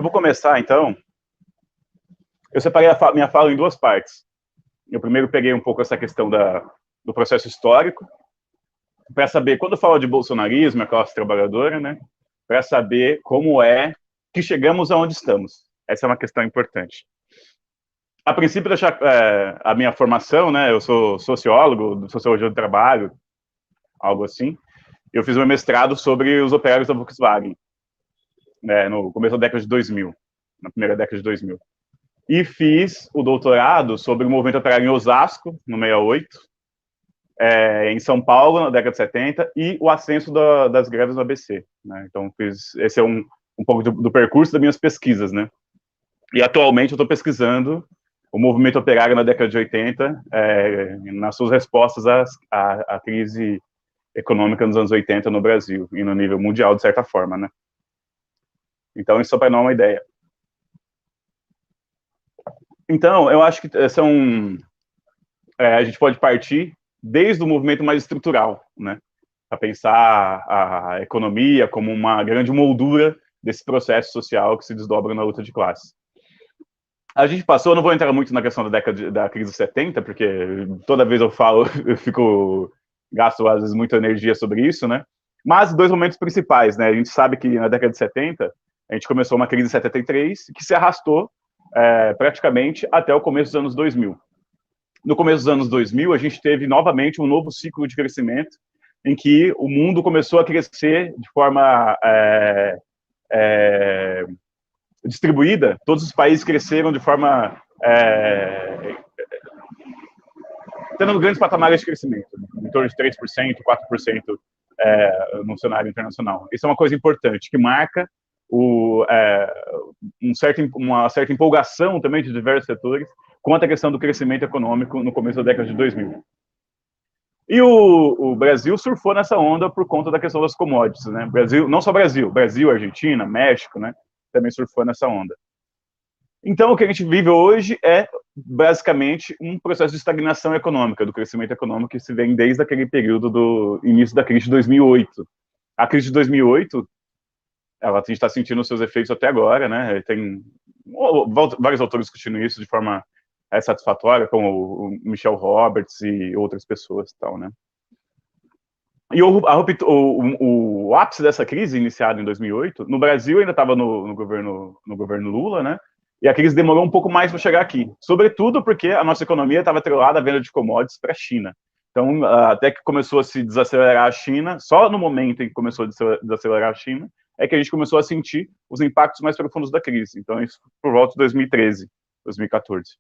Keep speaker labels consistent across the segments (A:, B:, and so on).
A: vou começar, então. Eu separei minha fala em duas partes. Eu primeiro peguei um pouco essa questão do processo histórico, para saber, quando eu falo de bolsonarismo, a classe trabalhadora, né, para saber como é que chegamos aonde estamos. Essa é uma questão importante. A princípio, a minha formação, né, eu sou sociólogo, sociologia do trabalho, algo assim. Eu fiz meu mestrado sobre os operários da Volkswagen, né, no começo da década de 2000, na primeira década de 2000. E fiz o doutorado sobre o movimento operário em Osasco, no 68, em São Paulo, na década de 70, e o ascenso das greves no ABC. Né? Então, esse é um pouco do percurso das minhas pesquisas. Né? E, atualmente, eu estou pesquisando o movimento operário na década de 80, nas suas respostas à crise econômica nos anos 80 no Brasil, e no nível mundial, de certa forma. Né? Então, isso só para dar uma ideia. Então, eu acho que a gente pode partir desde o movimento mais estrutural, né, para pensar a economia como uma grande moldura desse processo social que se desdobra na luta de classe. A gente passou, não vou entrar muito na questão da crise de 70, porque toda vez eu falo, gasto às vezes muita energia sobre isso, né, mas dois momentos principais, né, a gente sabe que na década de 70, a gente começou uma crise de 73, que se arrastou praticamente até o começo dos anos 2000. No começo dos anos 2000, a gente teve novamente um novo ciclo de crescimento, em que o mundo começou a crescer de forma distribuída. Todos os países cresceram de forma tendo grandes patamares de crescimento, em torno de 3%, 4% no cenário internacional. Isso é uma coisa importante, que marca uma certa empolgação também de diversos setores quanto à questão do crescimento econômico no começo da década de 2000. E o Brasil surfou nessa onda por conta da questão das commodities, né? Brasil, não só Brasil, Argentina, México, né? Também surfou nessa onda. Então, o que a gente vive hoje é, basicamente, um processo de estagnação econômica, do crescimento econômico que se vem desde aquele período do início da crise de 2008. A crise de 2008, a gente está sentindo os seus efeitos até agora, né? Tem vários autores discutindo isso de forma satisfatória, como o Michel Roberts e outras pessoas e tal, né? E o ápice dessa crise, iniciado em 2008, no Brasil ainda estava no governo Lula, né? E a crise demorou um pouco mais para chegar aqui, sobretudo porque a nossa economia estava atrelada à venda de commodities para a China. Então, até que começou a se desacelerar a China, só no momento em que começou a desacelerar a China, é que a gente começou a sentir os impactos mais profundos da crise. Então, isso por volta de 2013, 2014.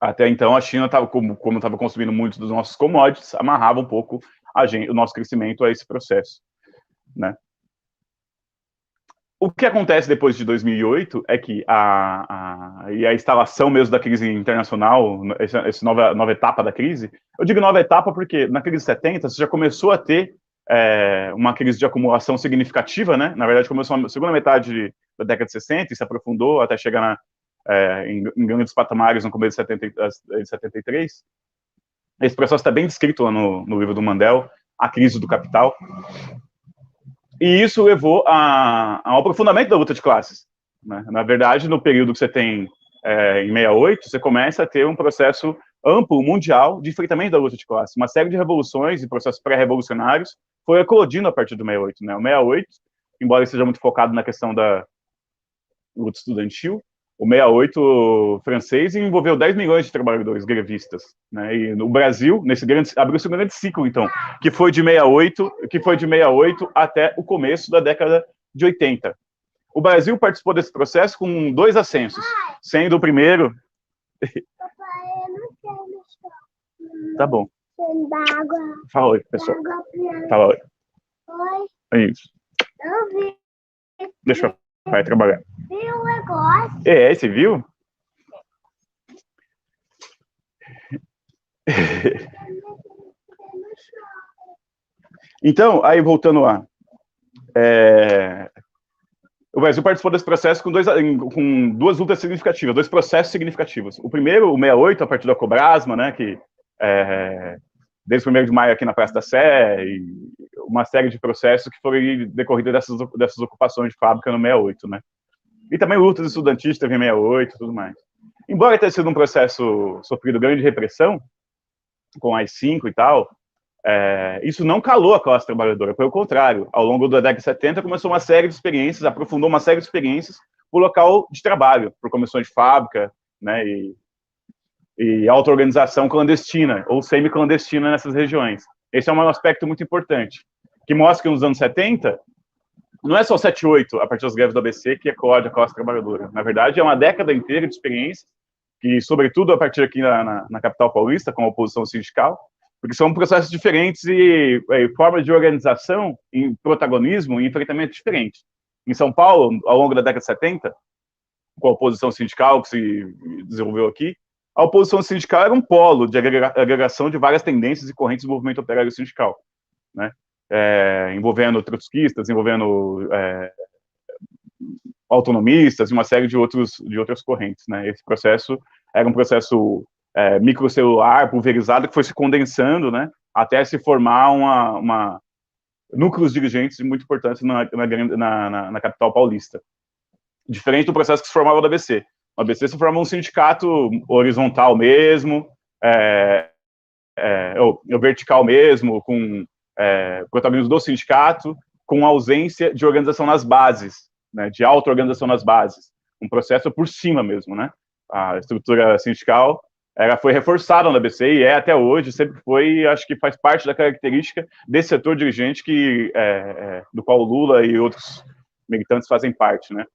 A: Até então, a China, como estava consumindo muitos dos nossos commodities, amarrava um pouco o nosso crescimento a esse processo, né? O que acontece depois de 2008 é que a instalação mesmo da crise internacional, essa nova etapa da crise, eu digo nova etapa porque na crise de 70 você já começou a ter uma crise de acumulação significativa, né? Na verdade, começou na segunda metade da década de 60 e se aprofundou até chegar em grandes patamares no começo de 73. Esse processo está bem descrito lá no livro do Mandel, A Crise do Capital. E isso levou ao aprofundamento da luta de classes. Né? Na verdade, no período que você tem em 68, você começa a ter um processo amplo, mundial, de enfrentamento da luta de classes. Uma série de revoluções e processos pré-revolucionários foi eclodindo a partir do 68. Né? O 68, embora seja muito focado na questão da luta estudantil, o 68 francês envolveu 10 milhões de trabalhadores grevistas, né? E no Brasil, abriu-se um grande ciclo, então, que foi de 68 até o começo da década de 80. O Brasil participou desse processo com 2 ascensos, sendo o primeiro...
B: Papai, eu não quero.
A: Tá bom.
B: Água.
A: Fala oi, pessoal. Fala oi.
B: Oi.
A: É isso.
B: Eu vi.
A: Deixa eu vai trabalhar.
B: Vi o negócio.
A: Você viu? Então, aí voltando lá. O Brasil participou desse processo com duas lutas significativas, 2 processos significativos. O primeiro, o 68, a partir da Cobrasma, né, que desde o 1º de maio aqui na Praça da Sé, e uma série de processos que foram decorridos dessas ocupações de fábrica no 68, né. E também lutas estudantis, teve 68 e tudo mais. Embora tenha sido um processo sofrido grande repressão, com AI-5 e tal, isso não calou a classe trabalhadora, pelo contrário, ao longo da década de 70 começou uma série de experiências, aprofundou uma série de experiências por local de trabalho, por comissões de fábrica, né, e auto-organização clandestina ou semi-clandestina nessas regiões. Esse é um aspecto muito importante, que mostra que nos anos 70, não é só 78, a partir das greves do ABC, que eclode a classe trabalhadora. Na verdade, é uma década inteira de experiência, que, sobretudo, a partir aqui na capital paulista, com a oposição sindical, porque são processos diferentes e formas de organização, em protagonismo e enfrentamento diferentes. Em São Paulo, ao longo da década de 70, com a oposição sindical que se desenvolveu aqui, a oposição sindical era um polo de agregação de várias tendências e correntes do movimento operário sindical, né? Envolvendo trotskistas, envolvendo autonomistas e uma série de outras correntes, né? Esse processo era um processo microcelular, pulverizado, que foi se condensando, né? Até se formar núcleos dirigentes muito importantes na capital paulista. Diferente do processo que se formava do ABC. No ABC se formava um sindicato horizontal mesmo, ou vertical mesmo, com protagonismo do sindicato, com ausência de organização nas bases, né, de auto-organização nas bases. Um processo por cima mesmo, né? A estrutura sindical foi reforçada no ABC e até hoje, sempre foi, acho que faz parte da característica desse setor dirigente do qual o Lula e outros militantes fazem parte, né?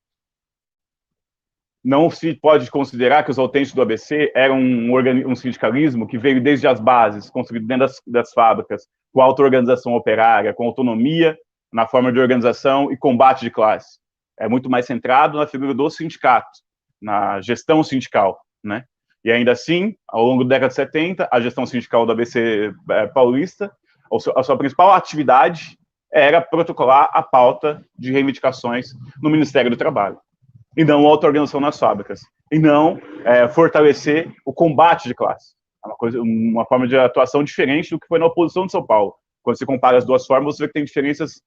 A: Não se pode considerar que os autênticos do ABC eram um sindicalismo que veio desde as bases, construído dentro das fábricas, com auto-organização operária, com autonomia na forma de organização e combate de classe. É muito mais centrado na figura do sindicato, na gestão sindical, né? E ainda assim, ao longo da década de 70, a gestão sindical do ABC paulista, a sua principal atividade era protocolar a pauta de reivindicações no Ministério do Trabalho, e não a auto-organização nas fábricas, e não fortalecer o combate de classe. É uma forma de atuação diferente do que foi na oposição de São Paulo. Quando você compara as duas formas, você vê que tem diferenças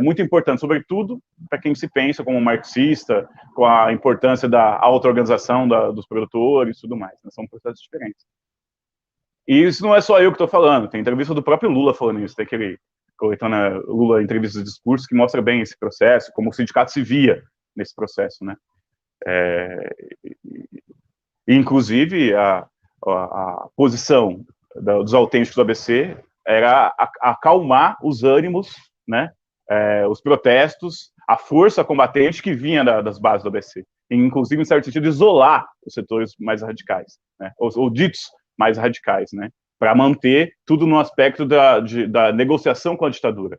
A: muito importantes, sobretudo para quem se pensa como marxista, com a importância da auto-organização dos produtores e tudo mais, né? São processos diferentes. E isso não é só eu que estou falando, tem entrevista do próprio Lula falando isso, tem aquele coletando Lula entrevistas de discurso que mostra bem esse processo, como o sindicato se via nesse processo, né? Inclusive, a posição dos autênticos do ABC era acalmar os ânimos, né? Os protestos, a força combatente que vinha das bases do ABC, e, inclusive, em certo sentido, isolar os setores mais radicais, né? ou ditos mais radicais, né? Para manter tudo no aspecto da negociação com a ditadura.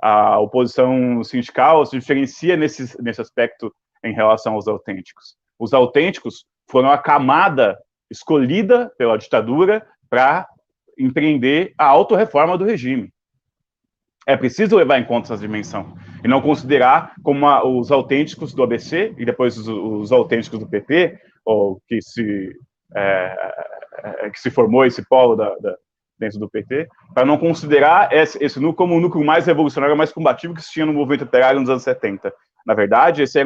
A: A oposição sindical se diferencia nesse aspecto em relação aos autênticos. Os autênticos foram a camada escolhida pela ditadura para empreender a autorreforma do regime. É preciso levar em conta essa dimensão e não considerar como os autênticos do ABC e depois os autênticos do PT, ou que se formou esse polo dentro do PT, para não considerar esse núcleo como o núcleo mais revolucionário, mais combativo que se tinha no movimento operário nos anos 70. Na verdade, esse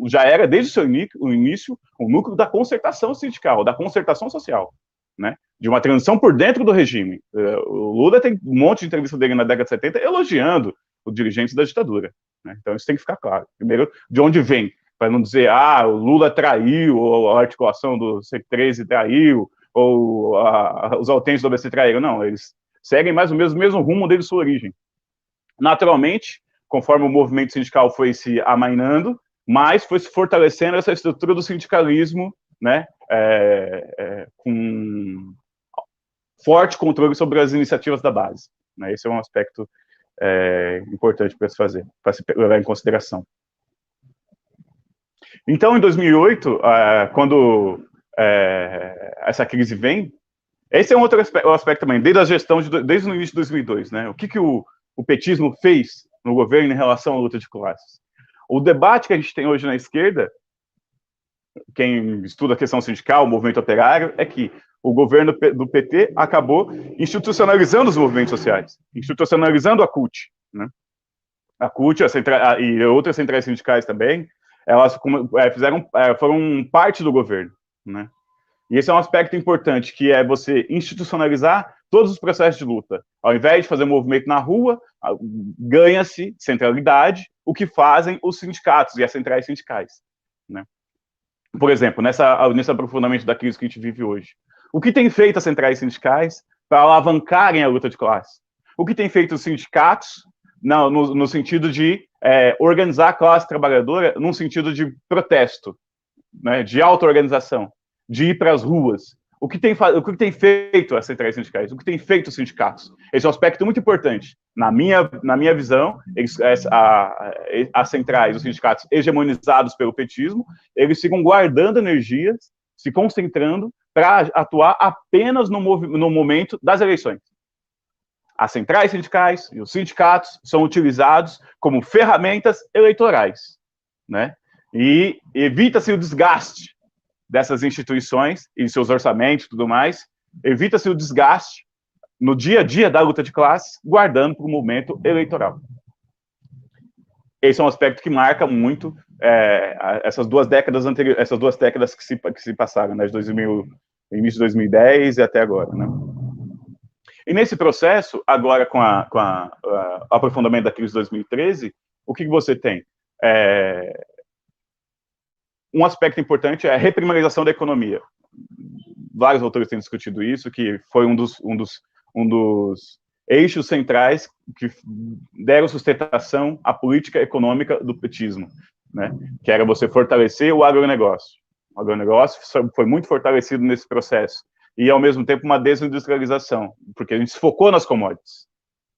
A: já era desde o início um núcleo da concertação sindical, da concertação social, né? De uma transição por dentro do regime. O Lula tem um monte de entrevista dele na década de 70 elogiando os dirigentes da ditadura, né? Então isso tem que ficar claro. Primeiro, de onde vem, para não dizer, o Lula traiu, ou a articulação do C13 traiu, ou os autênticos do ABC traíram. Não, eles seguem mais ou menos o mesmo rumo desde sua origem. Naturalmente, conforme o movimento sindical foi se amainando, mais foi se fortalecendo essa estrutura do sindicalismo, né, com forte controle sobre as iniciativas da base, né? Esse é um aspecto importante para se fazer, para se levar em consideração. Então, em 2008, quando essa crise vem, esse é um outro aspecto também, desde a gestão, desde o início de 2002, né? O que o petismo fez no governo em relação à luta de classes? O debate que a gente tem hoje na esquerda, quem estuda a questão sindical, o movimento operário, é que o governo do PT acabou institucionalizando os movimentos sociais, institucionalizando a CUT, né? A CUT e outras centrais sindicais também, elas foram parte do governo, né? E esse é um aspecto importante, que é você institucionalizar todos os processos de luta. Ao invés de fazer movimento na rua, ganha-se centralidade, o que fazem os sindicatos e as centrais sindicais, né? Por exemplo, nesse aprofundamento da crise que a gente vive hoje, o que tem feito as centrais sindicais para alavancarem a luta de classe? O que tem feito os sindicatos no sentido de organizar a classe trabalhadora num sentido de protesto, né, de auto-organização, de ir para as ruas? O que tem feito as centrais sindicais? O que tem feito os sindicatos? Esse é um aspecto muito importante. Na minha visão, as centrais, os sindicatos hegemonizados pelo petismo, eles ficam guardando energias, se concentrando para atuar apenas no momento das eleições. As centrais sindicais e os sindicatos são utilizados como ferramentas eleitorais, né? E evita-se o desgaste dessas instituições e seus orçamentos e tudo mais, evita-se o desgaste no dia a dia da luta de classes, guardando para o momento eleitoral. Esse é um aspecto que marca muito essas duas décadas anteriores, essas 2 décadas que se passaram, né, de 2000, início de 2010 e até agora, né? E nesse processo, agora com o aprofundamento da crise de 2013, o que você tem? Um aspecto importante é a reprimarização da economia. Vários autores têm discutido isso, que foi um dos eixos centrais que deram sustentação à política econômica do petismo, né? Que era você fortalecer o agronegócio. O agronegócio foi muito fortalecido nesse processo. E, ao mesmo tempo, uma desindustrialização, porque a gente se focou nas commodities,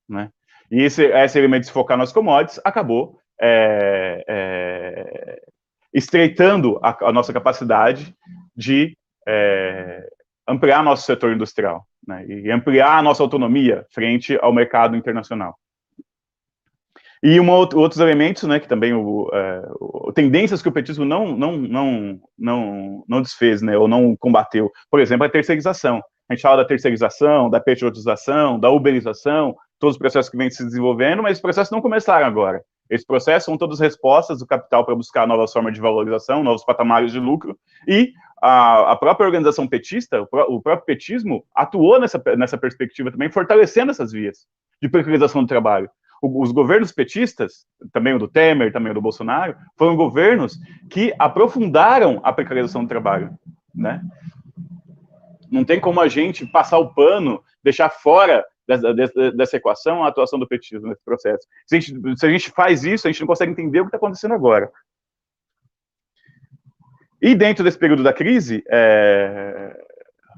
A: né? E esse elemento de se focar nas commodities acabou estreitando a nossa capacidade de ampliar nosso setor industrial, né, e ampliar a nossa autonomia frente ao mercado internacional. E outros elementos, né, que também tendências que o petismo não desfez, né, ou não combateu. Por exemplo, a terceirização. A gente fala da terceirização, da pejotização, da uberização, todos os processos que vêm se desenvolvendo, mas esses processos não começaram agora. Esses processos são todas respostas do capital para buscar novas formas de valorização, novos patamares de lucro, e a própria organização petista, o próprio petismo, atuou nessa perspectiva também, fortalecendo essas vias de precarização do trabalho. Os governos petistas, também o do Temer, também o do Bolsonaro, foram governos que aprofundaram a precarização do trabalho, né? Não tem como a gente passar o pano, deixar fora dessa equação a atuação do petismo nesse processo. Se a gente faz isso, a gente não consegue entender o que está acontecendo agora. E dentro desse período da crise,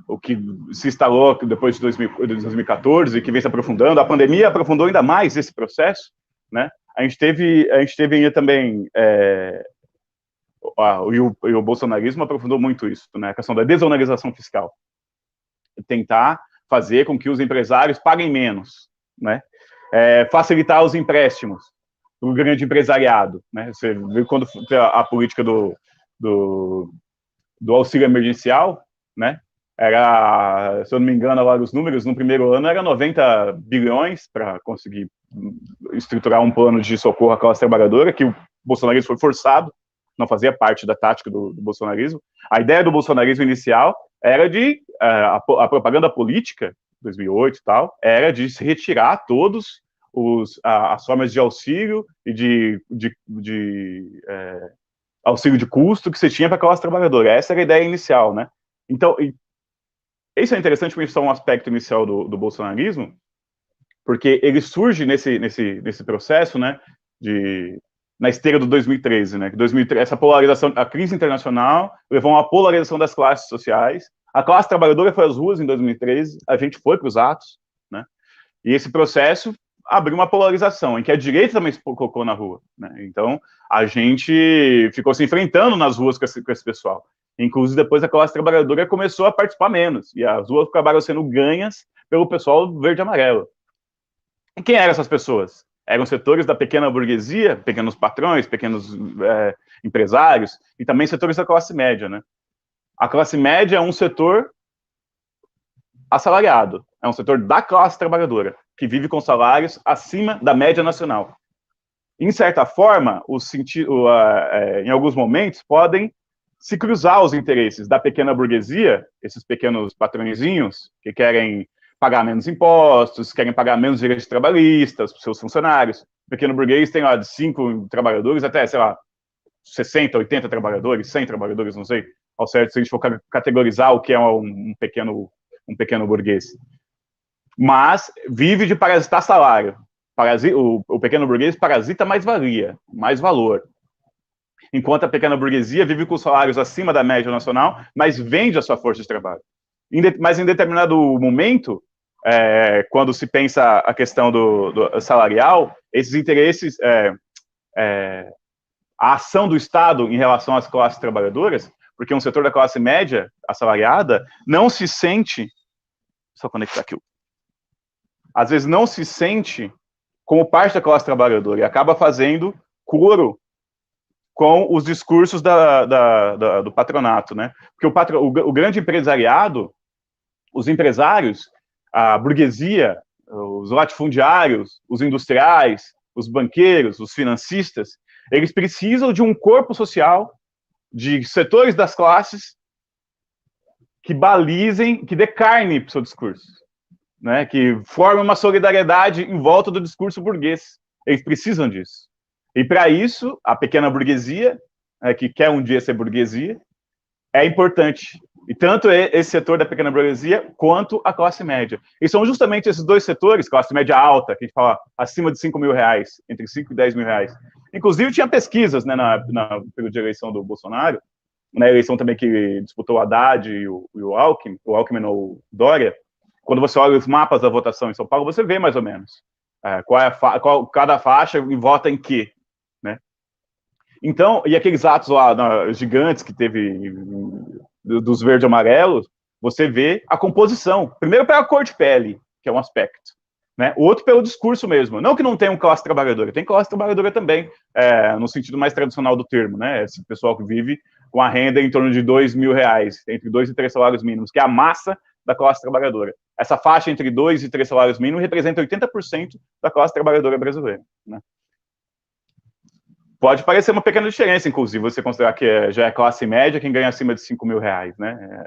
A: o que se instalou depois de 2014, que vem se aprofundando, a pandemia aprofundou ainda mais esse processo, né? A gente teve ainda também, o bolsonarismo aprofundou muito isso, né? A questão da desonorização fiscal. Tentar fazer com que os empresários paguem menos, né? Facilitar os empréstimos do grande empresariado, né? Você viu quando a política do auxílio emergencial, né? Era, se eu não me engano, agora os números, no primeiro ano era 90 bilhões para conseguir estruturar um plano de socorro à classe trabalhadora, que o bolsonarismo foi forçado, não fazia parte da tática do bolsonarismo. A ideia do bolsonarismo inicial era de, a propaganda política, 2008 e tal, era de se retirar todos as formas de auxílio e de auxílio de custo que você tinha para a classe trabalhadora. Essa era a ideia inicial, né? Então, isso é interessante porque isso é um aspecto inicial do bolsonarismo, porque ele surge nesse processo, né, na esteira do 2013, né, que 2013, essa polarização, a crise internacional levou a uma polarização das classes sociais, a classe trabalhadora foi às ruas em 2013, a gente foi para os atos, né, e esse processo abriu uma polarização, em que a direita também se colocou na rua, né, então a gente ficou se enfrentando nas ruas com esse pessoal. Inclusive, depois a classe trabalhadora começou a participar menos, e as ruas acabaram sendo ganhas pelo pessoal verde e amarelo. E quem eram essas pessoas? Eram setores da pequena burguesia, pequenos patrões, pequenos empresários, e também setores da classe média, né? A classe média é um setor assalariado, é um setor da classe trabalhadora, que vive com salários acima da média nacional. em certa forma, em alguns momentos, podem se cruzar os interesses da pequena burguesia, esses pequenos patrõezinhos que querem pagar menos impostos, querem pagar menos direitos trabalhistas para os seus funcionários. O pequeno burguês tem lá de 5 trabalhadores até, sei lá, 60, 80 trabalhadores, 100 trabalhadores, não sei, ao certo, se a gente for categorizar o que é um pequeno burguês. Mas vive de parasitar salário. O pequeno burguês parasita mais-valia, mais valor. Enquanto a pequena burguesia vive com salários acima da média nacional, mas vende a sua força de trabalho. Mas em determinado momento, quando se pensa a questão do salarial, esses interesses, a ação do Estado em relação às classes trabalhadoras, porque um setor da classe média, assalariada, não se sente, só conectar aqui, às vezes não se sente como parte da classe trabalhadora e acaba fazendo coro com os discursos do patronato, né? Porque o grande empresariado, os empresários, a burguesia, os latifundiários, os industriais, os banqueiros, os financistas, eles precisam de um corpo social, de setores das classes que balizem, que dê carne para o seu discurso, né? Que formem uma solidariedade em volta do discurso burguês. Eles precisam disso. E para isso, a pequena burguesia, que quer um dia ser burguesia, é importante. E tanto esse setor da pequena burguesia, quanto a classe média. E são justamente esses dois setores, classe média alta, que a gente fala acima de 5 mil reais, entre 5 e 10 mil reais. Inclusive, tinha pesquisas, né, na período de eleição do Bolsonaro, na eleição também que disputou o Haddad e o Alckmin ou o Dória. Quando você olha os mapas da votação em São Paulo, você vê mais ou menos qual cada faixa vota em quê, né? Então, e aqueles atos lá gigantes que teve dos verde e amarelos, você vê a composição. Primeiro pela cor de pele, que é um aspecto, né? O outro pelo discurso mesmo. Não que não tenha classe trabalhadora, tem classe trabalhadora também, no sentido mais tradicional do termo, né? Esse pessoal que vive com a renda em torno de 2 mil reais, entre 2 e 3 salários mínimos, que é a massa da classe trabalhadora. Essa faixa entre 2 e 3 salários mínimos representa 80% da classe trabalhadora brasileira, né? Pode parecer uma pequena diferença, inclusive, você considerar que já é classe média quem ganha acima de 5 mil reais, né?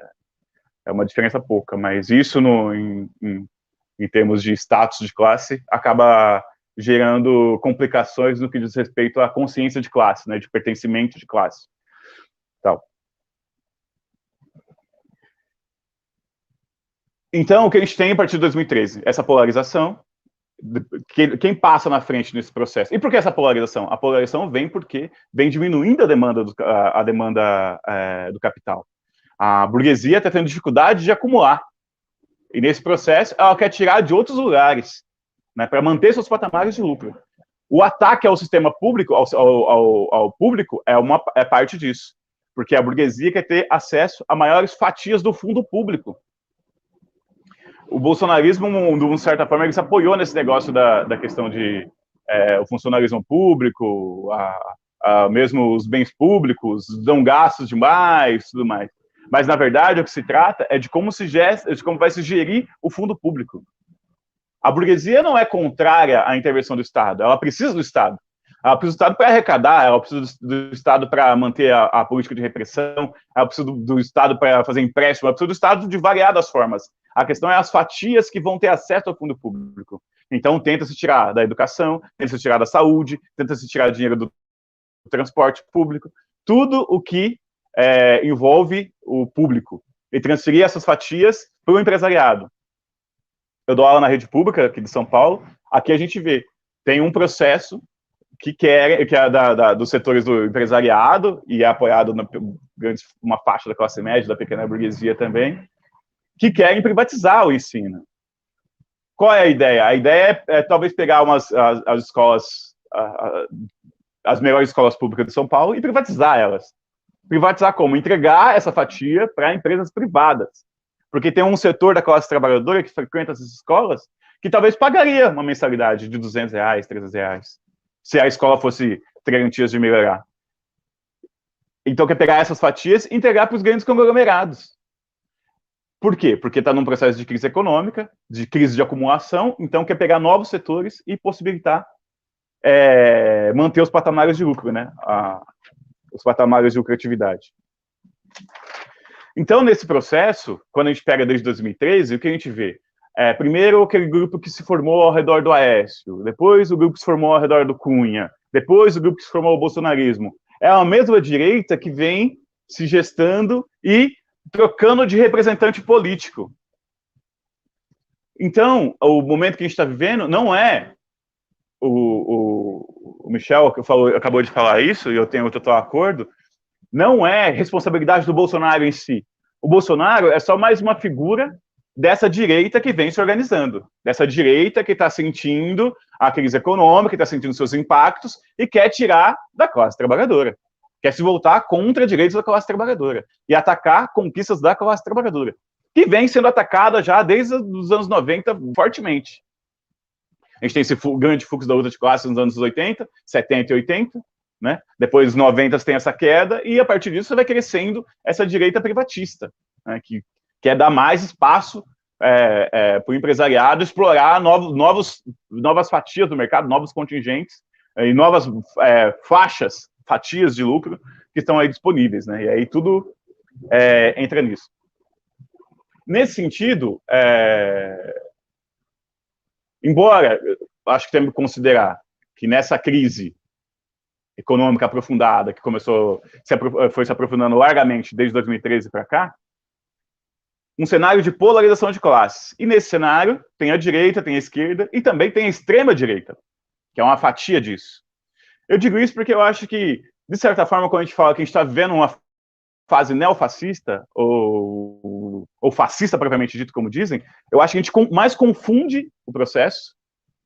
A: É uma diferença pouca, mas isso, em termos de status de classe, acaba gerando complicações no que diz respeito à consciência de classe, né? De pertencimento de classe. Tal. Então, o que a gente tem a partir de 2013? Essa polarização. Quem passa na frente nesse processo? E por que essa polarização? A polarização vem porque vem diminuindo a demanda do capital. A burguesia está tendo dificuldade de acumular. E nesse processo, ela quer tirar de outros lugares, né, para manter seus patamares de lucro. O ataque ao sistema público, ao público, é parte disso. Porque a burguesia quer ter acesso a maiores fatias do fundo público. O bolsonarismo, de uma certa forma, ele se apoiou nesse negócio da questão de o funcionalismo público, mesmo os bens públicos, dão gastos demais, tudo mais. Mas, na verdade, o que se trata é de como vai se gerir o fundo público. A burguesia não é contrária à intervenção do Estado, ela precisa do Estado. Ela precisa do Estado para arrecadar, ela precisa do Estado para manter a política de repressão, ela precisa do Estado para fazer empréstimo, ela precisa do Estado de variadas formas. A questão é as fatias que vão ter acesso ao fundo público. Então, tenta-se tirar da educação, tenta-se tirar da saúde, tenta-se tirar dinheiro do transporte público, tudo o que envolve o público, e transferir essas fatias para o empresariado. Eu dou aula na rede pública aqui de São Paulo, aqui a gente vê, tem um processo que é dos setores do empresariado, e é apoiado na uma faixa da classe média, da pequena burguesia também, que querem privatizar o ensino. Qual é a ideia? A ideia é talvez pegar as escolas, as melhores escolas públicas de São Paulo e privatizar elas. Privatizar como? Entregar essa fatia para empresas privadas. Porque tem um setor da classe trabalhadora que frequenta essas escolas que talvez pagaria uma mensalidade de R$200, R$300, se a escola fosse ter garantias de melhorar. Então, quer pegar essas fatias e entregar para os grandes conglomerados. Por quê? Porque está num processo de crise econômica, de crise de acumulação, então quer pegar novos setores e possibilitar manter os patamares de lucro, né? Os patamares de lucratividade. Então, nesse processo, quando a gente pega desde 2013, o que a gente vê? Primeiro, aquele grupo que se formou ao redor do Aécio, depois o grupo que se formou ao redor do Cunha, depois o grupo que se formou ao bolsonarismo. É a mesma direita que vem se gestando e trocando de representante político. Então, o momento que a gente está vivendo não é o Michel, que acabou de falar isso, e eu tenho total acordo, não é responsabilidade do Bolsonaro em si. O Bolsonaro é só mais uma figura dessa direita que vem se organizando, dessa direita que está sentindo a crise econômica, que está sentindo seus impactos e quer tirar da classe trabalhadora, quer se voltar contra direitos da classe trabalhadora e atacar conquistas da classe trabalhadora, que vem sendo atacada já desde os anos 90 fortemente. A gente tem esse grande fluxo da luta de classe nos anos 80, 70 e 80, né? Depois dos 90 tem essa queda, e a partir disso vai crescendo essa direita privatista, né? Que quer dar mais espaço para o empresariado explorar novas fatias do mercado, novos contingentes e novas fatias de lucro que estão aí disponíveis, né? E aí tudo entra nisso. Nesse sentido, embora acho que temos que considerar que nessa crise econômica aprofundada, que foi se aprofundando largamente desde 2013 para cá, um cenário de polarização de classes. E nesse cenário tem a direita, tem a esquerda e também tem a extrema-direita, que é uma fatia disso. Eu digo isso porque eu acho que, de certa forma, quando a gente fala que a gente está vivendo uma fase neofascista, ou fascista, propriamente dito, como dizem, eu acho que a gente mais confunde o processo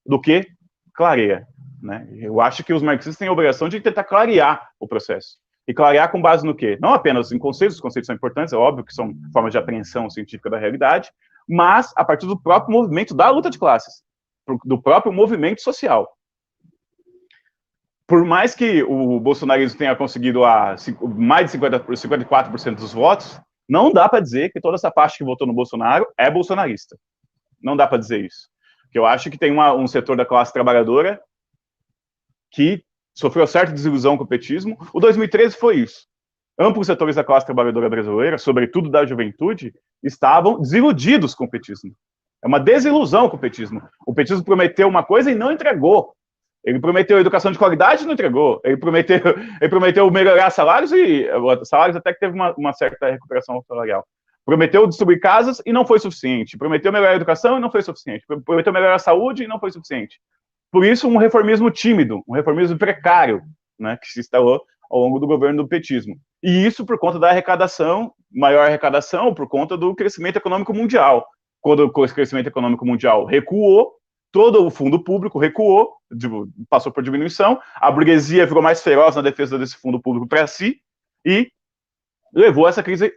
A: do que clareia, né? Eu acho que os marxistas têm a obrigação de tentar clarear o processo. E clarear com base no quê? Não apenas em conceitos, os conceitos são importantes, é óbvio que são formas de apreensão científica da realidade, mas a partir do próprio movimento da luta de classes, do próprio movimento social. Por mais que o bolsonarismo tenha conseguido mais de 54% dos votos, não dá para dizer que toda essa parte que votou no Bolsonaro é bolsonarista. Não dá para dizer isso. Porque eu acho que tem um setor da classe trabalhadora que sofreu certa desilusão com o petismo. O 2013 foi isso. Amplos setores da classe trabalhadora brasileira, sobretudo da juventude, estavam desiludidos com o petismo. É uma desilusão com o petismo. O petismo prometeu uma coisa e não entregou. Ele prometeu educação de qualidade e não entregou. Ele prometeu melhorar salários, e salários até que teve uma certa recuperação salarial. Prometeu distribuir casas e não foi suficiente. Prometeu melhorar a educação e não foi suficiente. Prometeu melhorar a saúde e não foi suficiente. Por isso, um reformismo tímido, um reformismo precário, né, que se instalou ao longo do governo do petismo. E isso por conta da arrecadação, maior arrecadação, por conta do crescimento econômico mundial. Quando o crescimento econômico mundial recuou, todo o fundo público recuou, passou por diminuição, a burguesia ficou mais feroz na defesa desse fundo público para si, e levou a essa crise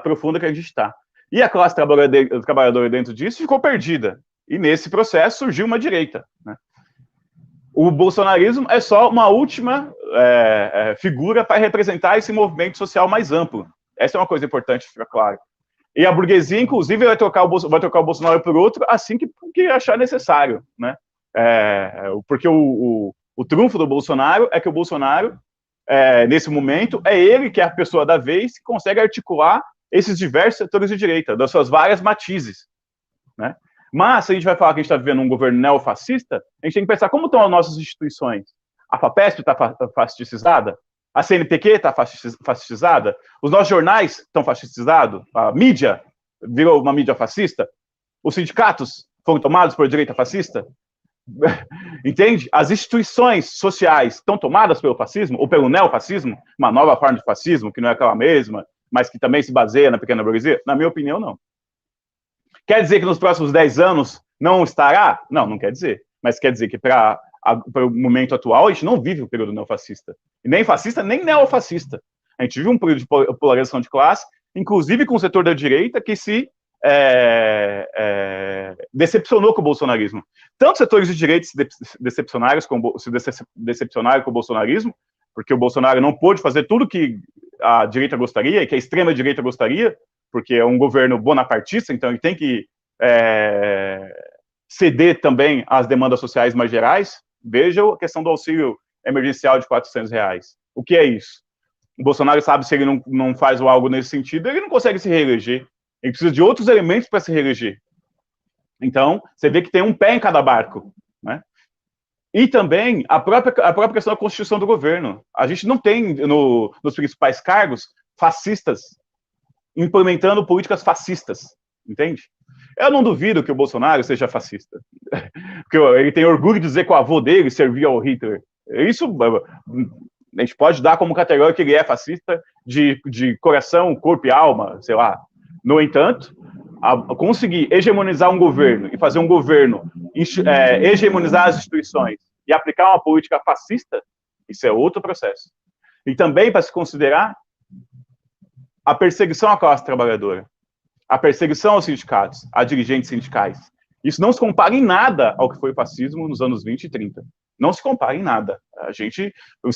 A: profunda que a gente está. E a classe trabalhadora dentro disso ficou perdida. E nesse processo surgiu uma direita, né? O bolsonarismo é só uma última figura para representar esse movimento social mais amplo. Essa é uma coisa importante, fica claro. E a burguesia, inclusive, vai trocar o Bolsonaro por outro assim que achar necessário, né? Porque o trunfo do Bolsonaro é que o Bolsonaro, nesse momento, é ele que é a pessoa da vez que consegue articular esses diversos setores de direita, das suas várias matizes, né? Mas, se a gente vai falar que a gente está vivendo um governo neofascista, a gente tem que pensar como estão as nossas instituições. A FAPESP está fascistizada? A CNPq está fascistizada? Os nossos jornais estão fascistizados? A mídia virou uma mídia fascista? Os sindicatos foram tomados por direita fascista? Entende? As instituições sociais estão tomadas pelo fascismo, ou pelo neofascismo, uma nova forma de fascismo, que não é aquela mesma, mas que também se baseia na pequena burguesia? Na minha opinião, não. Quer dizer que nos próximos 10 anos não estará? Não, não quer dizer. Mas quer dizer que para o momento atual, a gente não vive o período neofascista. Nem fascista, nem neofascista. A gente vive um período de polarização de classe, inclusive com o setor da direita, que se decepcionou com o bolsonarismo. Tanto setores de direita se decepcionaram com o bolsonarismo, porque o Bolsonaro não pôde fazer tudo que a direita gostaria e que a extrema-direita gostaria, porque é um governo bonapartista, então ele tem que ceder também às demandas sociais mais gerais Veja a questão do auxílio emergencial de R$ 400. O que é isso? O Bolsonaro sabe se ele não faz algo nesse sentido, ele não consegue se reeleger. Ele precisa de outros elementos para se reeleger. Então, você vê que tem um pé em cada barco, né? E também a própria questão da constituição do governo. A gente não tem nos principais cargos fascistas implementando políticas fascistas, entende? Eu não duvido que o Bolsonaro seja fascista, porque ele tem orgulho de dizer que o avô dele servia ao Hitler. Isso a gente pode dar como categoria que ele é fascista de coração, corpo e alma, sei lá. No entanto, conseguir hegemonizar um governo e fazer um governo hegemonizar as instituições e aplicar uma política fascista, isso é outro processo. E também para se considerar a perseguição à classe trabalhadora, a perseguição aos sindicatos, a dirigentes sindicais. Isso não se compara em nada ao que foi o fascismo nos anos 20 e 30. Não se compara em nada. Se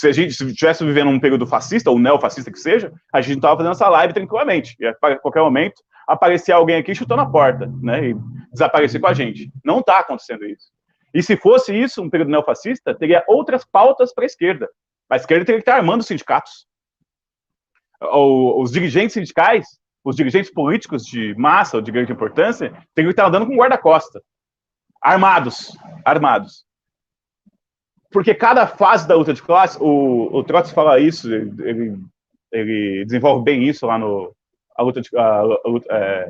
A: a gente estivesse vivendo um período fascista, ou neofascista que seja, a gente não estava fazendo essa live tranquilamente. E a qualquer momento aparecer alguém aqui chutando a porta, né, e desaparecer com a gente. Não está acontecendo isso. E se fosse isso, um período neofascista, teria outras pautas para a esquerda. A esquerda teria que estar armando os sindicatos. Os dirigentes sindicais, os dirigentes políticos de massa ou de grande importância, teriam que estar andando com guarda-costa. Armados. Porque cada fase da luta de classe, o Trotsky fala isso, ele desenvolve bem isso lá no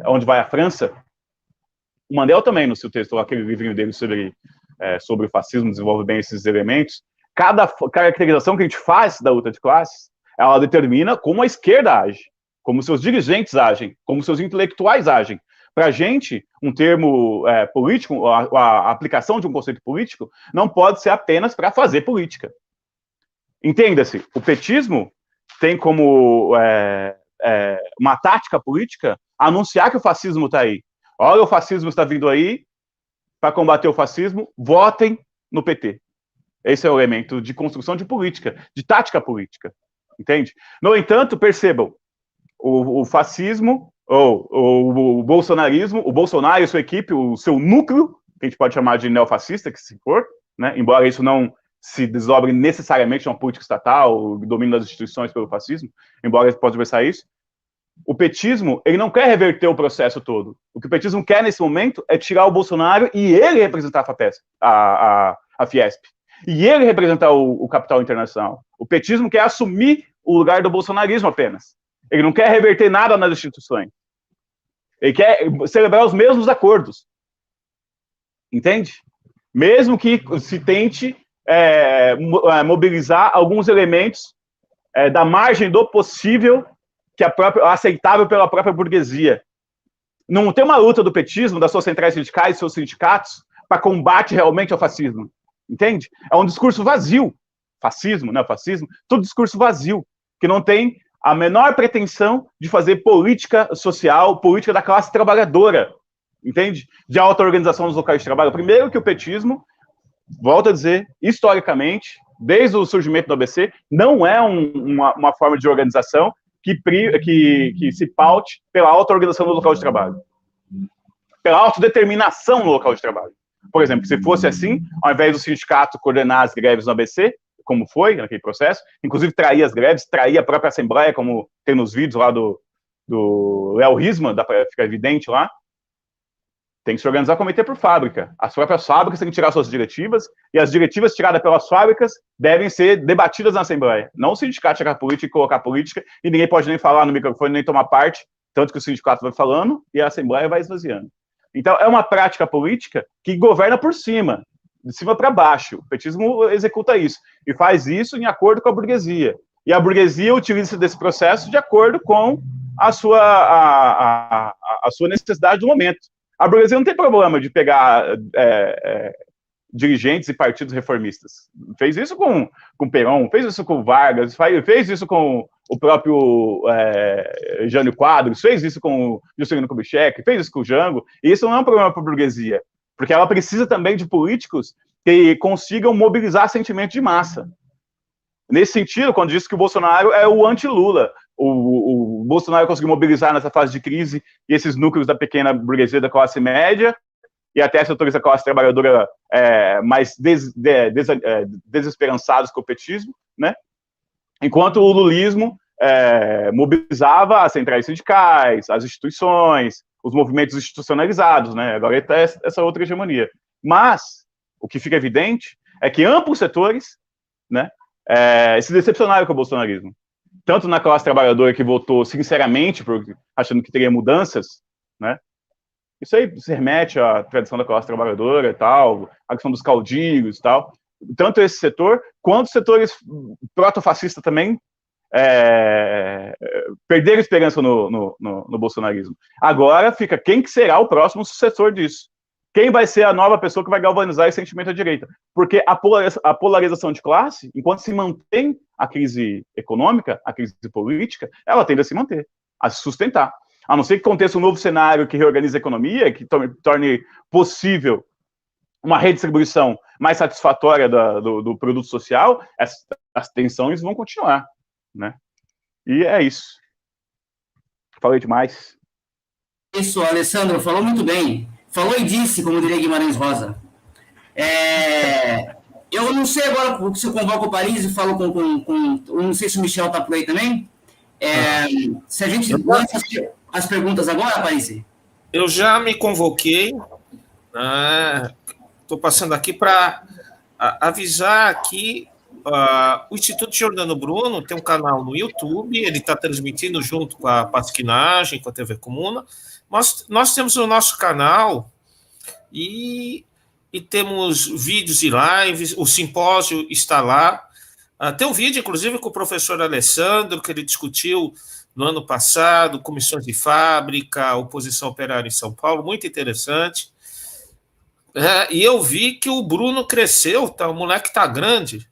A: Onde Vai a França. O Mandel também, no seu texto, aquele livrinho dele sobre o fascismo, desenvolve bem esses elementos. Cada caracterização que a gente faz da luta de classes, ela determina como a esquerda age, como seus dirigentes agem, como seus intelectuais agem. Para a gente, um termo político, a aplicação de um conceito político, não pode ser apenas para fazer política. Entenda-se, o petismo tem como uma tática política anunciar que o fascismo está aí. Olha, o fascismo está vindo aí, para combater o fascismo, votem no PT. Esse é o elemento de construção de política, de tática política, entende? No entanto, percebam, o fascismo, ou o bolsonarismo, o Bolsonaro e sua equipe, o seu núcleo, que a gente pode chamar de neofascista, que se for, né, embora isso não se desdobre necessariamente uma política estatal, o domínio das instituições pelo fascismo, embora ele possa versar isso, o petismo, ele não quer reverter o processo todo. O que o petismo quer nesse momento é tirar o Bolsonaro e ele representar a FAPESP, a Fiesp. E ele representar o capital internacional. O petismo quer assumir o lugar do bolsonarismo apenas. Ele não quer reverter nada nas instituições. Ele quer celebrar os mesmos acordos. Entende? Mesmo que se tente mobilizar alguns elementos da margem do possível que aceitável pela própria burguesia. Não tem uma luta do petismo, das suas centrais sindicais, seus sindicatos, para combate realmente ao fascismo. Entende? É um discurso vazio. Fascismo, né? Fascismo, tudo discurso vazio, que não tem a menor pretensão de fazer política social, política da classe trabalhadora. Entende? De auto-organização dos locais de trabalho. Primeiro que o petismo, volto a dizer, historicamente, desde o surgimento do ABC, não é uma forma de organização que se paute pela auto-organização do local de trabalho, pela autodeterminação no local de trabalho. Por exemplo, se fosse assim, ao invés do sindicato coordenar as greves no ABC, como foi naquele processo, inclusive trair as greves, trair a própria Assembleia, como tem nos vídeos lá do Léo Risman, dá para ficar evidente lá, tem que se organizar comitê por fábrica. As próprias fábricas têm que tirar suas diretivas, e as diretivas tiradas pelas fábricas devem ser debatidas na Assembleia. Não o sindicato chegar política e colocar política, e ninguém pode nem falar no microfone, nem tomar parte, tanto que o sindicato vai falando, e a Assembleia vai esvaziando. Então, é uma prática política que governa por cima, de cima para baixo. O petismo executa isso, e faz isso em acordo com a burguesia. E a burguesia utiliza desse processo de acordo com a sua necessidade do momento. A burguesia não tem problema de pegar dirigentes e partidos reformistas. Fez isso com Perón, fez isso com Vargas, fez isso com o próprio Jânio Quadros, fez isso com Juscelino Kubitschek, fez isso com o Jango. E isso não é um problema para a burguesia, porque ela precisa também de políticos que consigam mobilizar sentimento de massa. Nesse sentido, quando diz que o Bolsonaro é o anti-Lula, o Bolsonaro conseguiu mobilizar nessa fase de crise esses núcleos da pequena burguesia da classe média e até setores da classe trabalhadora mais desesperançados com o petismo, né? Enquanto o lulismo mobilizava as centrais sindicais, as instituições, os movimentos institucionalizados, né? Agora está essa outra hegemonia. Mas o que fica evidente é que amplos setores, né, se decepcionaram com o bolsonarismo. Tanto na classe trabalhadora que votou sinceramente, achando que teria mudanças, né? Isso aí se remete à tradição da classe trabalhadora e tal, a questão dos caudilhos e tal. Tanto esse setor, quanto setores proto-fascistas também perderam esperança no bolsonarismo. Agora fica quem que será o próximo sucessor disso. Quem vai ser a nova pessoa que vai galvanizar esse sentimento à direita? Porque a polarização de classe, enquanto se mantém a crise econômica, a crise política, ela tende a se manter, a se sustentar. A não ser que aconteça um novo cenário que reorganize a economia, que torne possível uma redistribuição mais satisfatória do produto social, as tensões vão continuar, né? E é isso. Falei demais.
C: Isso, Alessandro, falou muito bem. Falou e disse, como diria Guimarães Rosa. Eu não sei agora se eu convoco o Paris e falo eu não sei se o Michel está por aí também. Se a gente lança as perguntas agora, Paris?
D: Eu já me convoquei. Estou passando aqui para avisar que o Instituto Giordano Bruno tem um canal no YouTube, ele está transmitindo junto com a Pasquinagem, com a TV Comuna. Nós temos o nosso canal e temos vídeos e lives, o simpósio está lá. Tem um vídeo, inclusive, com o professor Alessandro, que ele discutiu no ano passado, comissões de fábrica, oposição operária em São Paulo, muito interessante. E eu vi que o Bruno cresceu, o moleque está grande,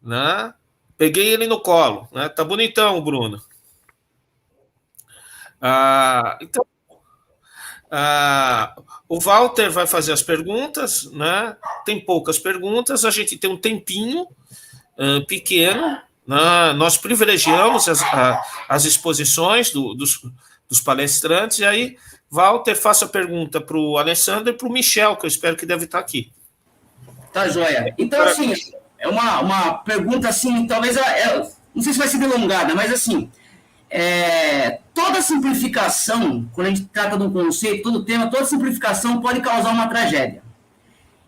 D: né? Peguei ele no colo, né? Tá bonitão o Bruno. Então, o Walter vai fazer as perguntas, né? Tem poucas perguntas, a gente tem um tempinho pequeno, né? Nós privilegiamos as exposições dos palestrantes, e aí, Walter, faça a pergunta para o Alessandro e para o Michel, que eu espero que deve estar aqui.
C: Tá, joia. Então, assim, é uma pergunta, assim, talvez, não sei se vai ser delongada, mas, assim, toda simplificação, quando a gente trata de um conceito, todo tema, toda simplificação pode causar uma tragédia.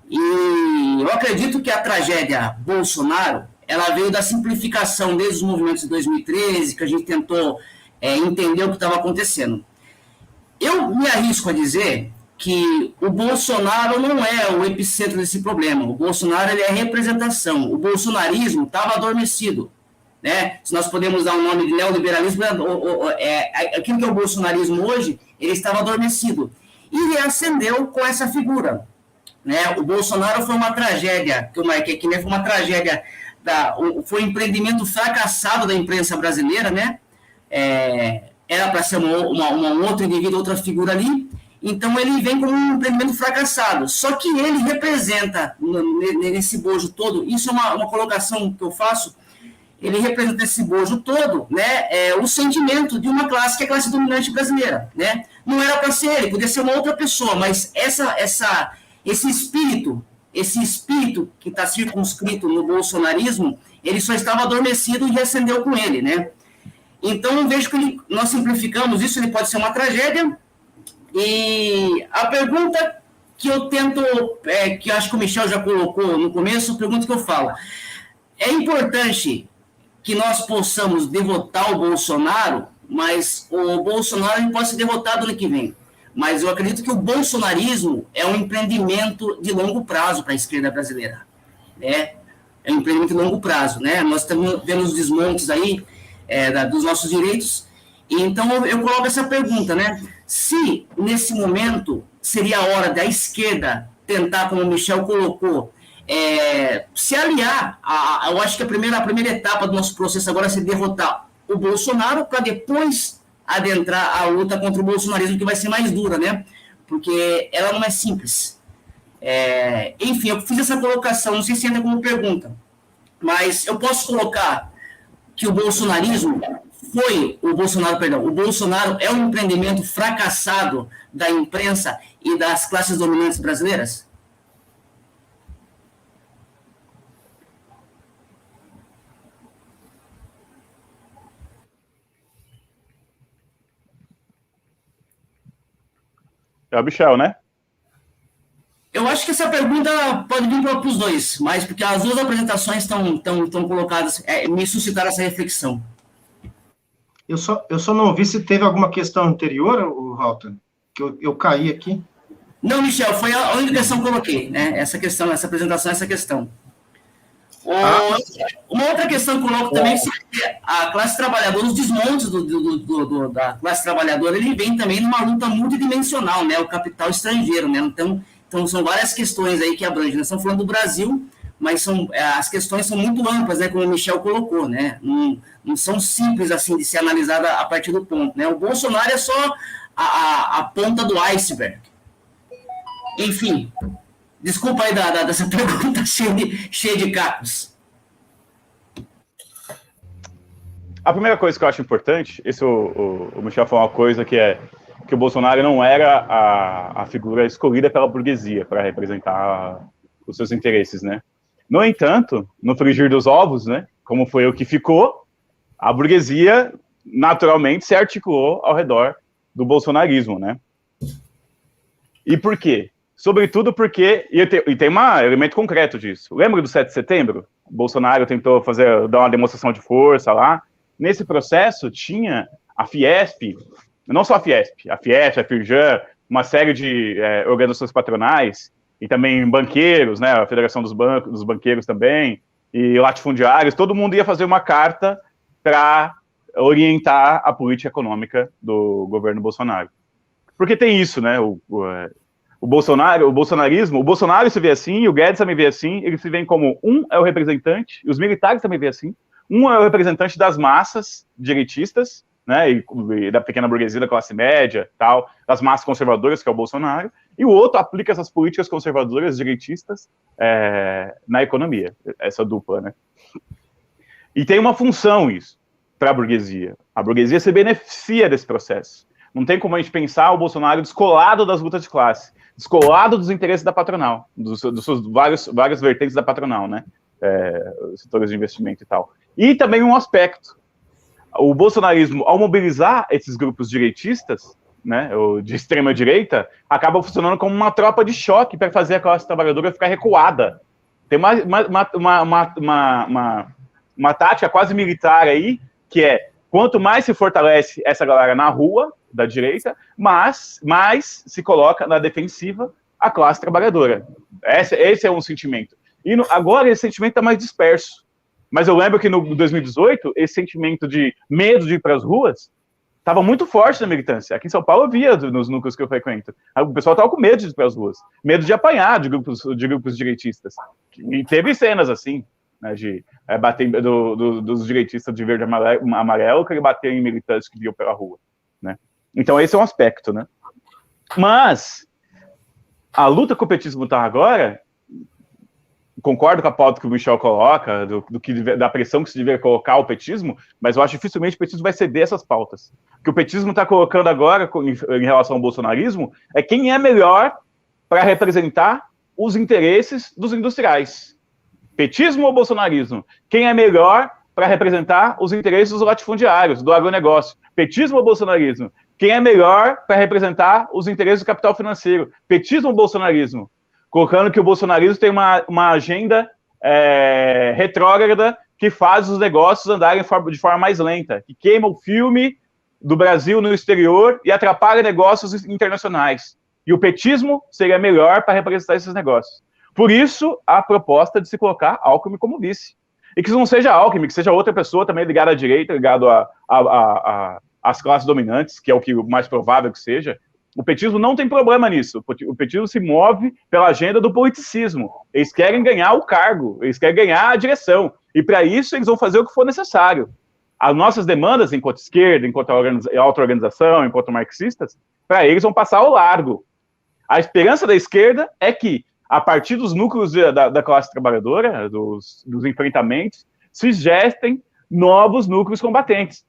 C: E eu acredito que a tragédia Bolsonaro, ela veio da simplificação desde os movimentos de 2013, que a gente tentou entender o que estava acontecendo. Eu me arrisco a dizer que o Bolsonaro não é o epicentro desse problema. O Bolsonaro, ele é representação. O bolsonarismo estava adormecido, né? Se nós podemos dar um nome de neoliberalismo, aquilo que é o bolsonarismo hoje, ele estava adormecido. E reacendeu com essa figura, né? O Bolsonaro foi uma tragédia, que eu marquei aqui, né? Foi uma tragédia, foi um empreendimento fracassado da imprensa brasileira, né? Era para ser um outro indivíduo, outra figura ali. Então, ele vem como um empreendimento fracassado. Só que ele representa, nesse bojo todo, isso é uma colocação que eu faço, ele representa esse bojo todo, né, o sentimento de uma classe que é a classe dominante brasileira, né? Não era para ser ele, podia ser uma outra pessoa, mas esse espírito que está circunscrito no bolsonarismo, ele só estava adormecido e reacendeu com ele, né? Então, eu vejo que nós simplificamos isso, ele pode ser uma tragédia. E a pergunta que eu tento, que acho que o Michel já colocou no começo, a pergunta que eu falo, é importante que nós possamos derrotar o Bolsonaro, mas o Bolsonaro pode ser derrotado no ano que vem. Mas eu acredito que o bolsonarismo é um empreendimento de longo prazo para a esquerda brasileira, né? É um empreendimento de longo prazo, né? Nós estamos vendo os desmontes aí dos nossos direitos. E então eu coloco essa pergunta, né? Se nesse momento seria a hora da esquerda tentar, como o Michel colocou, se aliar, eu acho que a primeira etapa do nosso processo agora é se derrotar o Bolsonaro para depois adentrar a luta contra o bolsonarismo, que vai ser mais dura, né? Porque ela não é simples. Enfim, eu fiz essa colocação, não sei se ainda como pergunta, mas eu posso colocar que o bolsonarismo o Bolsonaro é um empreendimento fracassado da imprensa e das classes dominantes brasileiras?
A: É o Michel, né?
C: Eu acho que essa pergunta pode vir para os dois, mas porque as duas apresentações estão colocadas, me suscitaram essa reflexão.
E: Eu só não vi se teve alguma questão anterior, o Walter, que eu caí aqui.
C: Não, Michel, foi a única questão que eu coloquei, né? Essa questão, essa apresentação, essa questão. Uma outra questão que eu coloco também é a classe trabalhadora, os desmontes da classe trabalhadora, ele vem também numa luta multidimensional, né? O capital estrangeiro, né? Então são várias questões aí que abrangem. Nós estamos falando do Brasil, mas as questões são muito amplas, né? Como o Michel colocou, né? Não são simples assim de ser analisada a partir do ponto, né? O Bolsonaro é só a ponta do iceberg. Enfim, desculpa aí dessa pergunta cheia de cacos.
A: A primeira coisa que eu acho importante, o Michel falou uma coisa que é que o Bolsonaro não era a figura escolhida pela burguesia para representar os seus interesses, né? No entanto, no frigir dos ovos, né, como foi o que ficou, a burguesia naturalmente se articulou ao redor do bolsonarismo, né? E por quê? Sobretudo porque, e tem um elemento concreto disso. Lembra do 7 de setembro? O Bolsonaro tentou dar uma demonstração de força lá. Nesse processo tinha a Fiesp, não só a Fiesp, a Firjan, uma série de organizações patronais, e também banqueiros, né, a Federação dos Banqueiros também, e latifundiários, todo mundo ia fazer uma carta para orientar a política econômica do governo Bolsonaro. Porque tem isso, né, o bolsonarismo, o Bolsonaro se vê assim, o Guedes também vê assim, eles se veem como é o representante, e os militares também vê assim, é o representante das massas direitistas, né, e da pequena burguesia, da classe média, tal, das massas conservadoras, que é o Bolsonaro, e o outro aplica essas políticas conservadoras, direitistas, na economia, essa dupla, né. E tem uma função isso, para a burguesia se beneficia desse processo. Não tem como a gente pensar o Bolsonaro descolado das lutas de classe, descolado dos interesses da patronal, dos seus várias vertentes da patronal, né, setores de investimento e tal. E também um aspecto, o bolsonarismo, ao mobilizar esses grupos direitistas, né, de extrema direita, acaba funcionando como uma tropa de choque para fazer a classe trabalhadora ficar recuada. Tem uma tática quase militar aí, que é, quanto mais se fortalece essa galera na rua, da direita, mais se coloca na defensiva a classe trabalhadora. Esse é um sentimento. E agora esse sentimento está mais disperso. Mas eu lembro que no 2018, esse sentimento de medo de ir para as ruas estava muito forte na militância. Aqui em São Paulo eu via nos núcleos que eu frequento. O pessoal estava com medo de ir para as ruas, medo de apanhar de grupos direitistas. E teve cenas assim, né, de bater dos direitistas de verde e amarelo, que ele bater em militantes que vinham pela rua, né? Então esse é um aspecto, né? Mas a luta que o petismo está agora, concordo com a pauta que o Michel coloca, da pressão que se deveria colocar o petismo, mas eu acho dificilmente o petismo vai ceder essas pautas. O que o petismo está colocando agora em relação ao bolsonarismo é quem é melhor para representar os interesses dos industriais. Petismo ou bolsonarismo? Quem é melhor para representar os interesses dos latifundiários, do agronegócio? Petismo ou bolsonarismo? Quem é melhor para representar os interesses do capital financeiro? Petismo ou bolsonarismo? Colocando que o bolsonarismo tem uma agenda retrógrada que faz os negócios andarem de forma mais lenta, que queima o filme do Brasil no exterior e atrapalha negócios internacionais. E o petismo seria melhor para representar esses negócios. Por isso, a proposta de se colocar Alckmin como vice. E que não seja Alckmin, que seja outra pessoa também ligada à direita, ligado às classes dominantes, que é o que mais provável que seja. O petismo não tem problema nisso. O petismo se move pela agenda do politicismo. Eles querem ganhar o cargo, eles querem ganhar a direção. E para isso eles vão fazer o que for necessário. As nossas demandas, enquanto esquerda, enquanto auto-organização, enquanto marxistas, para eles vão passar ao largo. A esperança da esquerda é que, a partir dos núcleos da classe trabalhadora, dos enfrentamentos, se gestem novos núcleos combatentes.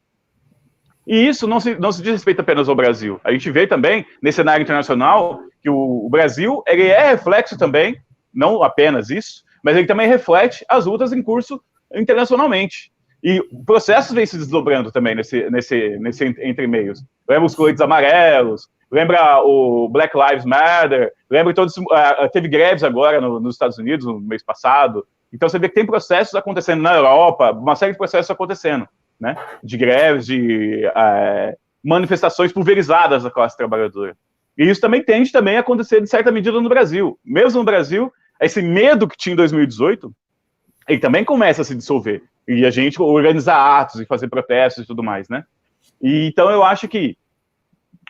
A: E isso não se diz respeito apenas ao Brasil. A gente vê também, nesse cenário internacional, que o Brasil ele é reflexo também, não apenas isso, mas ele também reflete as lutas em curso internacionalmente. E processos vêm se desdobrando também nesse entre-meios. Lembra os coletes amarelos, lembra o Black Lives Matter, lembra todos, teve greves agora nos Estados Unidos, no mês passado. Então você vê que tem processos acontecendo na Europa, uma série de processos acontecendo, né? De greves, de manifestações pulverizadas da classe trabalhadora. E isso também tende a acontecer, de certa medida, no Brasil. Mesmo no Brasil, esse medo que tinha em 2018, ele também começa a se dissolver. E a gente organizar atos e fazer protestos e tudo mais, né? E, então eu acho que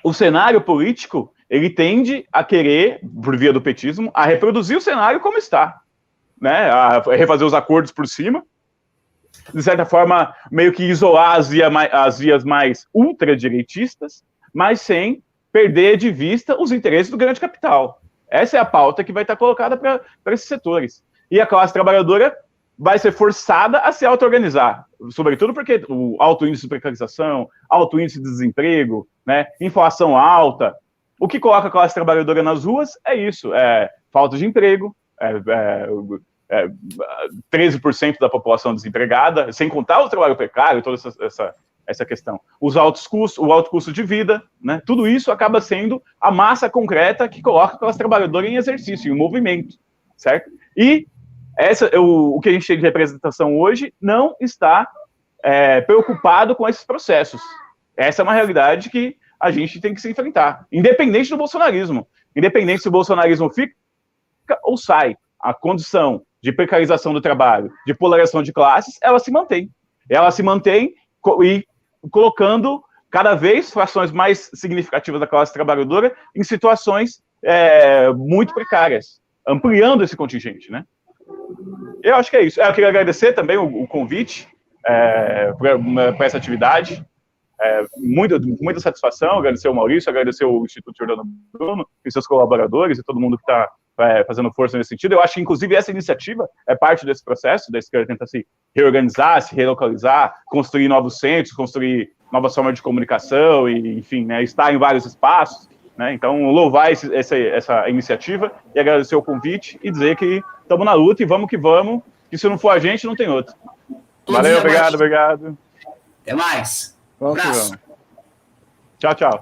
A: o cenário político, ele tende a querer, por via do petismo, a reproduzir o cenário como está, né? A refazer os acordos por cima, de certa forma, meio que isolar as vias mais ultradireitistas, mas sem perder de vista os interesses do grande capital. Essa é a pauta que vai estar colocada para esses setores. E a classe trabalhadora vai ser forçada a se auto-organizar, sobretudo porque o alto índice de precarização, alto índice de desemprego, né, inflação alta. O que coloca a classe trabalhadora nas ruas é isso, falta de emprego, 13% da população desempregada, sem contar o trabalho precário, toda essa questão. Os altos custos, o alto custo de vida, né, tudo isso acaba sendo a massa concreta que coloca a classe trabalhadora em exercício, em movimento, certo? E o que a gente tem de representação hoje não está preocupado com esses processos. Essa é uma realidade que a gente tem que se enfrentar, independente do bolsonarismo. Independente se o bolsonarismo fica ou sai, a condição de precarização do trabalho, de polarização de classes, ela se mantém. Ela se mantém e colocando cada vez frações mais significativas da classe trabalhadora em situações muito precárias, ampliando esse contingente, né? Eu acho que é isso. Eu queria agradecer também o convite para essa atividade. Muita satisfação, agradecer ao Maurício, agradecer ao Instituto Jordano Bruno e seus colaboradores e todo mundo que está fazendo força nesse sentido. Eu acho que, inclusive, essa iniciativa é parte desse processo, da esquerda tentar se reorganizar, se relocalizar, construir novos centros, construir novas formas de comunicação e, enfim, né, estar em vários espaços. Né? Então, louvar essa iniciativa e agradecer o convite e dizer que estamos na luta e vamos, que se não for a gente, não tem outro. Valeu, obrigado.
C: Até mais.
A: Vamos. Tchau, tchau.